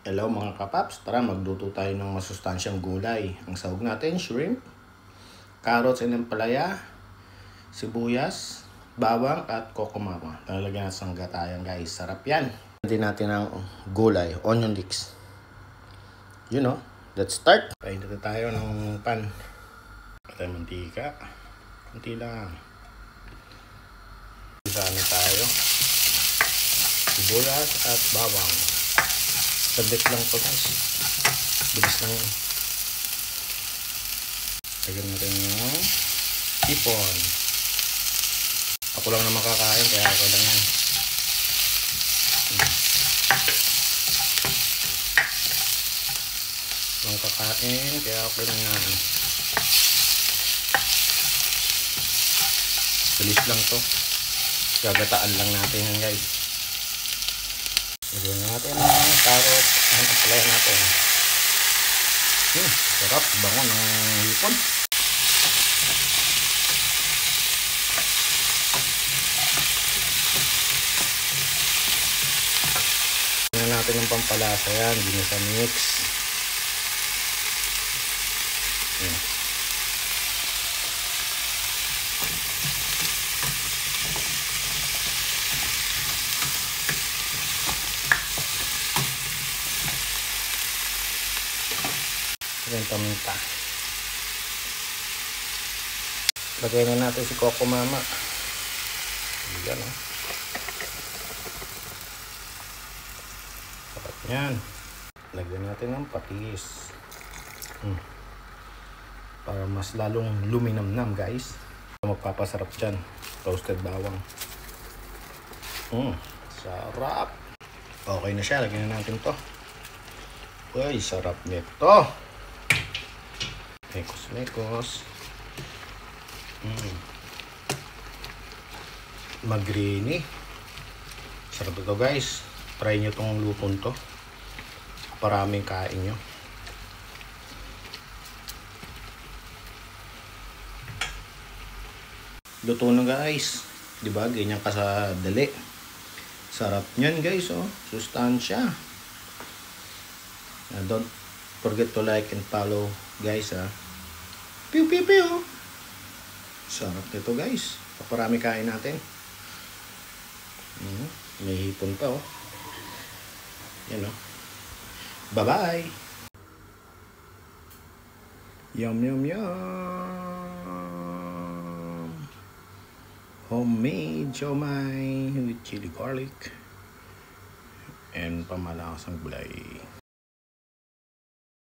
Hello mga kapaps, tara magluto tayo ng masustansyang gulay. Ang sahog natin, shrimp, carrots and ampalaya, sibuyas, bawang at kokomama. Talagyan natin ng gatayan guys, sarap yan. Hindi natin ang gulay, onion leeks. You know, let's start. Painit tayo ng pan. Patay mantika, kunti lang. Isaan tayo, sibuyas at bawang. Sabit lang po guys. Bilis lang yun. Lagyan natin yung hipon. Ako lang na makakain kaya ako lang yan. Lang kakain kaya ako lang yan. Bilis lang to. Gagataan lang natin yan guys. Lagyan natin ang carrot ang ampalaya natin. Sarap, bango ng hipon. Lagyan natin ng pampalasa yan, ginisa mix. Minta. Lagyan na natin si kokomama. Ayan o. Sarap yan. Lagyan natin ng patis. Para mas lalong luminamnam guys. Magpapasarap dyan. Roasted bawang. Sarap. Okay na siya. Lagyan na natin to. Uy, sarap nito. Mekos. Magrini. Sarap ito guys. Try nyo itong lupon to. Paraming kain nyo. Luto na guys. Diba? Ganyan ka sa dali. Sarap nyan guys. Oh. Sustansya. Don't forget to like and follow guys ha. Piu. Sarap nito guys. Paparami kain natin. May hipon pa oh. Yan oh. Bye bye. Yum. Homemade siomai with chili garlic and pamalakas ang gulay.